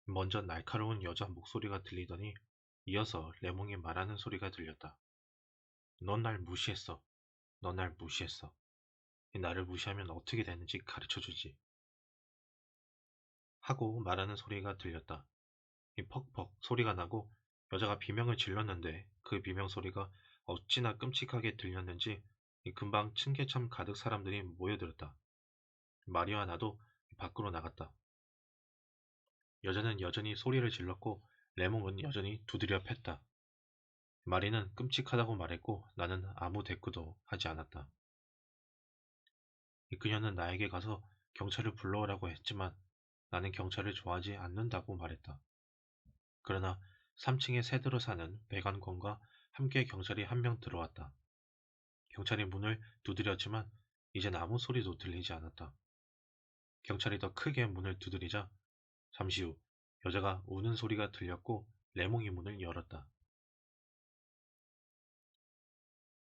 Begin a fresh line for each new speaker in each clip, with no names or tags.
먼저 날카로운 여자 목소리가 들리더니 이어서 레몽이 말하는 소리가 들렸다. 넌 날 무시했어. 넌 날 무시했어. 나를 무시하면 어떻게 되는지 가르쳐주지. 하고 말하는 소리가 들렸다. 이 퍽퍽 소리가 나고 여자가 비명을 질렀는데 그 비명 소리가 어찌나 끔찍하게 들렸는지 금방 층계참 가득 사람들이 모여들었다. 마리와 나도 밖으로 나갔다. 여자는 여전히 소리를 질렀고 레몽은 여전히 두드려 팼다. 마리는 끔찍하다고 말했고 나는 아무 대꾸도 하지 않았다. 그녀는 나에게 가서 경찰을 불러오라고 했지만 나는 경찰을 좋아하지 않는다고 말했다. 그러나 3층에 새들어 사는 백안권과 함께 경찰이 한 명 들어왔다. 경찰이 문을 두드렸지만 이젠 아무 소리도 들리지 않았다. 경찰이 더 크게 문을 두드리자 잠시 후 여자가 우는 소리가 들렸고 레몽이 문을 열었다.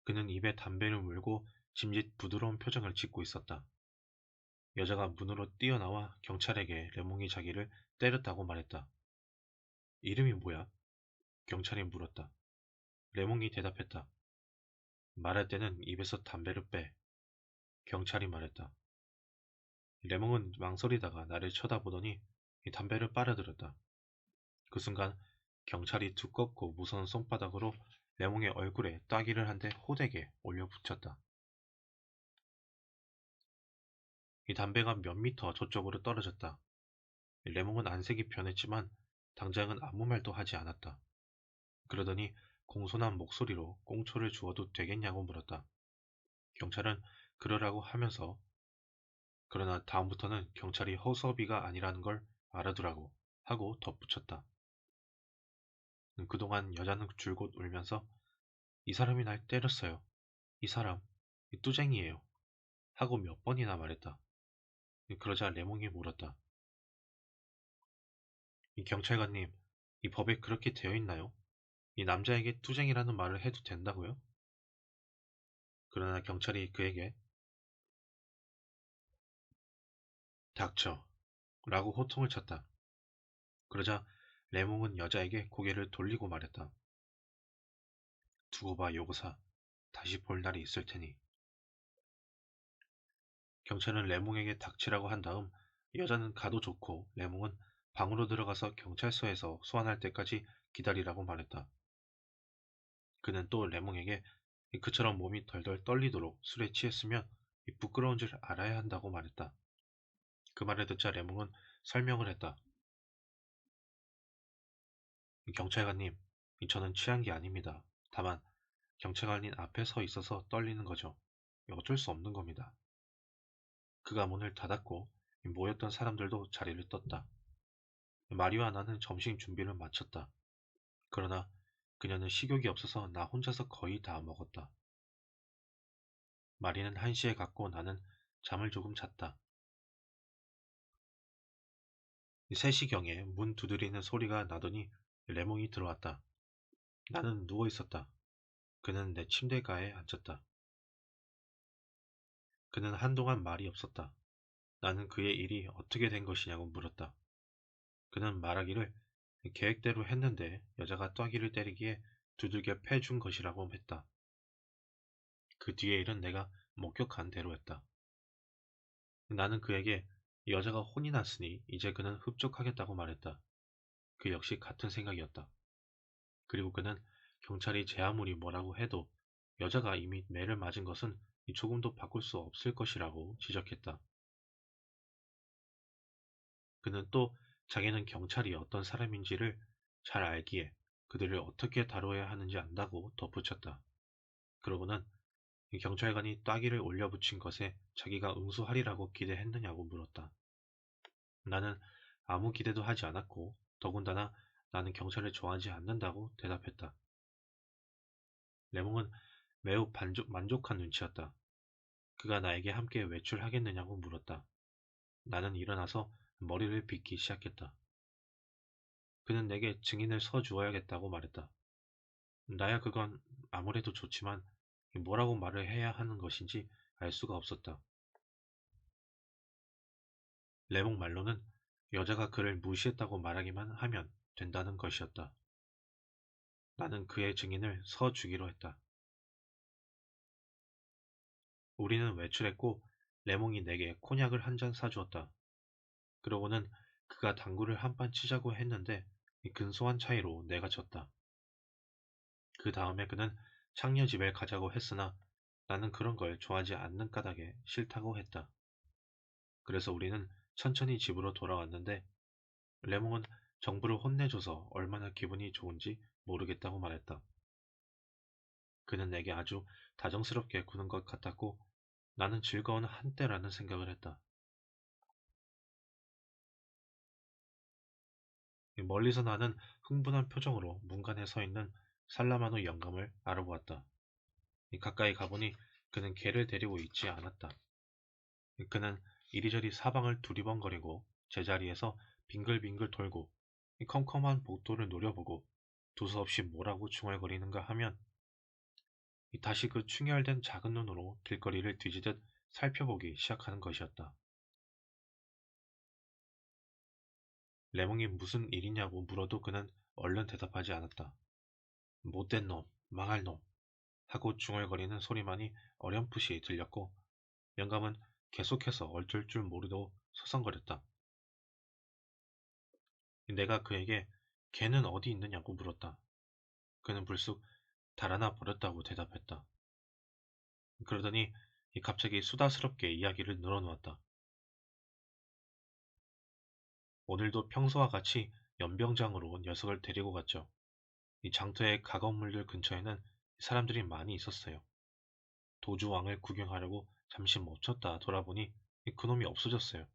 그는 입에 담배를 물고 짐짓 부드러운 표정을 짓고 있었다. 여자가 문으로 뛰어나와 경찰에게 레몽이 자기를 때렸다고 말했다. 이름이 뭐야? 경찰이 물었다. 레몽이 대답했다. 말할 때는 입에서 담배를 빼. 경찰이 말했다. 레몽은 망설이다가 나를 쳐다보더니 이 담배를 빨아들였다. 그 순간 경찰이 두껍고 무서운 손바닥으로 레몽의 얼굴에 따기를 한 대 호되게 올려 붙였다. 이 담배가 몇 미터 저쪽으로 떨어졌다. 레몽은 안색이 변했지만 당장은 아무 말도 하지 않았다. 그러더니 공손한 목소리로 꽁초를 주어도 되겠냐고 물었다. 경찰은 그러라고 하면서 그러나 다음부터는 경찰이 허수아비가 아니라는 걸 알아두라고 하고 덧붙였다. 그동안 여자는 줄곧 울면서 이 사람이 날 때렸어요. 이 사람, 이 뚜쟁이에요. 하고 몇 번이나 말했다. 그러자 레몽이 물었다. 이 경찰관님, 이 법에 그렇게 되어 있나요? 이 남자에게 뚜쟁이라는 말을 해도 된다고요? 그러나 경찰이 그에게 닥쳐 라고 호통을 쳤다. 그러자 레몽은 여자에게 고개를 돌리고 말했다. 두고 봐 요고사. 다시 볼 날이 있을 테니. 경찰은 레몽에게 닥치라고 한 다음 여자는 가도 좋고 레몽은 방으로 들어가서 경찰서에서 소환할 때까지 기다리라고 말했다. 그는 또 레몽에게 그처럼 몸이 덜덜 떨리도록 술에 취했으면 부끄러운 줄 알아야 한다고 말했다. 그 말을 듣자 레몽은 설명을 했다. 경찰관님, 저는 취한 게 아닙니다. 다만 경찰관님 앞에 서 있어서 떨리는 거죠. 어쩔 수 없는 겁니다. 그가 문을 닫았고 모였던 사람들도 자리를 떴다. 마리와 나는 점심 준비를 마쳤다. 그러나 그녀는 식욕이 없어서 나 혼자서 거의 다 먹었다. 마리는 1시에 갔고 나는 잠을 조금 잤다. 3시경에 문 두드리는 소리가 나더니 레몽이 들어왔다. 나는 누워 있었다. 그는 내 침대가에 앉았다. 그는 한동안 말이 없었다. 나는 그의 일이 어떻게 된 것이냐고 물었다. 그는 말하기를 계획대로 했는데 여자가 ጧ기를 때리기에 두들겨 패준 것이라고 했다. 그 뒤의 일은 내가 목격한 대로 했다. 나는 그에게 여자가 혼이 났으니 이제 그는 흡족하겠다고 말했다. 그 역시 같은 생각이었다. 그리고 그는 경찰이 제 아무리 뭐라고 해도 여자가 이미 매를 맞은 것은 조금도 바꿀 수 없을 것이라고 지적했다. 그는 또 자기는 경찰이 어떤 사람인지를 잘 알기에 그들을 어떻게 다뤄야 하는지 안다고 덧붙였다. 그러고는 경찰관이 따기를 올려붙인 것에 자기가 응수하리라고 기대했느냐고 물었다. 나는 아무 기대도 하지 않았고 더군다나 나는 경찰을 좋아하지 않는다고 대답했다. 레몽은 매우 만족한 눈치였다. 그가 나에게 함께 외출하겠느냐고 물었다. 나는 일어나서 머리를 빗기 시작했다. 그는 내게 증인을 서주어야겠다고 말했다. 나야 그건 아무래도 좋지만 뭐라고 말을 해야 하는 것인지 알 수가 없었다. 레몽 말로는 여자가 그를 무시했다고 말하기만 하면 된다는 것이었다. 나는 그의 증인을 서주기로 했다. 우리는 외출했고 레몽이 내게 코냑을 한 잔 사주었다. 그러고는 그가 당구를 한 판 치자고 했는데 근소한 차이로 내가 졌다. 그 다음에 그는 창녀 집에 가자고 했으나 나는 그런 걸 좋아하지 않는 까닭에 싫다고 했다. 그래서 우리는 천천히 집으로 돌아왔는데 레몽은 정부를 혼내줘서 얼마나 기분이 좋은지 모르겠다고 말했다. 그는 내게 아주 다정스럽게 구는 것 같았고 나는 즐거운 한때라는 생각을 했다. 멀리서 나는 흥분한 표정으로 문간에 서 있는 살라마노 영감을 알아보았다. 가까이 가보니 그는 개를 데리고 있지 않았다. 그는 이리저리 사방을 두리번거리고 제자리에서 빙글빙글 돌고 컴컴한 복도를 노려보고 두서없이 뭐라고 중얼거리는가 하면 다시 그 충혈된 작은 눈으로 길거리를 뒤지듯 살펴보기 시작하는 것이었다. 레몽이 무슨 일이냐고 물어도 그는 얼른 대답하지 않았다. 못된 놈, 망할 놈 하고 중얼거리는 소리만이 어렴풋이 들렸고 영감은 계속해서 어쩔 줄 모르고 서성거렸다. 내가 그에게 걔는 어디 있느냐고 물었다. 그는 불쑥 달아나 버렸다고 대답했다. 그러더니 갑자기 수다스럽게 이야기를 늘어놓았다. 오늘도 평소와 같이 연병장으로 녀석을 데리고 갔죠. 이 장터의 가건물들 근처에는 사람들이 많이 있었어요. 도주왕을 구경하려고 잠시 멈췄다 돌아보니 그놈이 없어졌어요.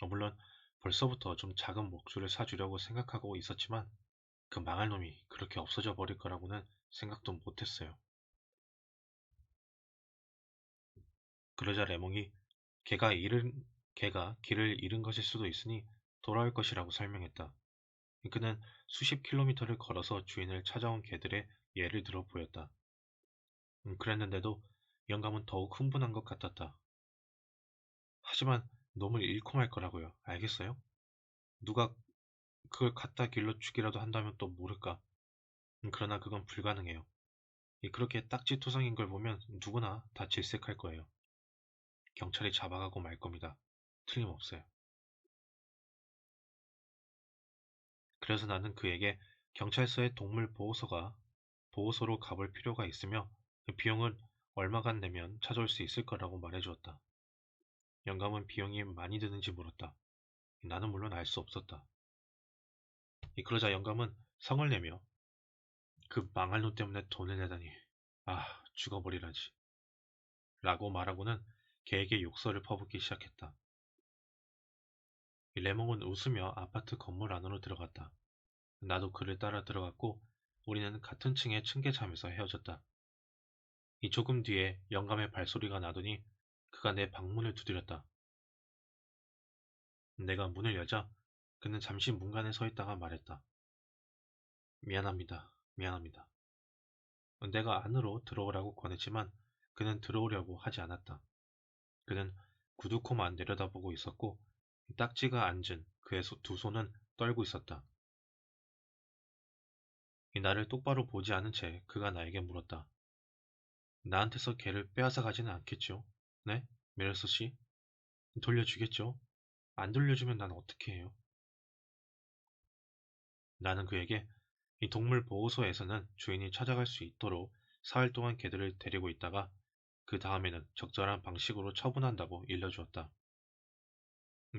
물론 벌써부터 좀 작은 목줄을 사주려고 생각하고 있었지만 그 망할 놈이 그렇게 없어져 버릴 거라고는 생각도 못했어요. 그러자 레몽이 걔가 길을 잃은 것일 수도 있으니 돌아올 것이라고 설명했다. 그는 수십 킬로미터를 걸어서 주인을 찾아온 개들의 예를 들어 보였다. 그랬는데도 영감은 더욱 흥분한 것 같았다. 하지만 놈을 잃고 말 거라고요. 알겠어요? 누가 그걸 갖다 길러 주기라도 한다면 또 모를까. 그러나 그건 불가능해요. 그렇게 딱지투성인 걸 보면 누구나 다 질색할 거예요. 경찰이 잡아가고 말 겁니다. 틀림없어요. 그래서 나는 그에게 경찰서의 보호소로 가볼 필요가 있으며 그 비용은 얼마간 내면 찾아올 수 있을 거라고 말해주었다. 영감은 비용이 많이 드는지 물었다. 나는 물론 알 수 없었다. 그러자 영감은 성을 내며 그 망할 놈 때문에 돈을 내다니 죽어버리라지 라고 말하고는 개에게 욕설을 퍼붓기 시작했다. 레몽은 웃으며 아파트 건물 안으로 들어갔다. 나도 그를 따라 들어갔고 우리는 같은 층의 층계참에서 헤어졌다. 이 조금 뒤에 영감의 발소리가 나더니 그가 내 방문을 두드렸다. 내가 문을 열자 그는 잠시 문간에 서 있다가 말했다. 미안합니다. 미안합니다. 내가 안으로 들어오라고 권했지만 그는 들어오려고 하지 않았다. 그는 구두코만 내려다보고 있었고 딱지가 앉은 그의 두 손은 떨고 있었다. 나를 똑바로 보지 않은 채 그가 나에게 물었다. 나한테서 걔를 빼앗아 가지는 않겠죠? 네? 메르소 씨? 돌려주겠죠? 안 돌려주면 난 어떻게 해요? 나는 그에게 이 동물 보호소에서는 주인이 찾아갈 수 있도록 사흘 동안 개들을 데리고 있다가 그 다음에는 적절한 방식으로 처분한다고 일러주었다.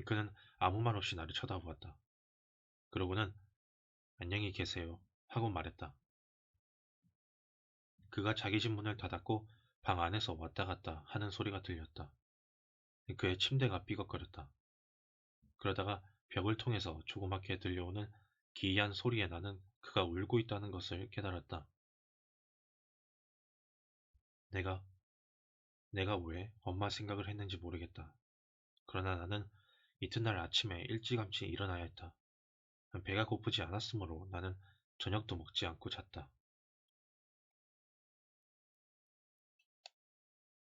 그는 아무 말 없이 나를 쳐다보았다. 그러고는 안녕히 계세요 하고 말했다. 그가 자기 집 문을 닫았고 방 안에서 왔다 갔다 하는 소리가 들렸다. 그의 침대가 삐걱거렸다. 그러다가 벽을 통해서 조그맣게 들려오는 기이한 소리에 나는 그가 울고 있다는 것을 깨달았다. 내가, 내가 왜 엄마 생각을 했는지 모르겠다. 그러나 나는 이튿날 아침에 일찌감치 일어나야 했다. 배가 고프지 않았으므로 나는 저녁도 먹지 않고 잤다.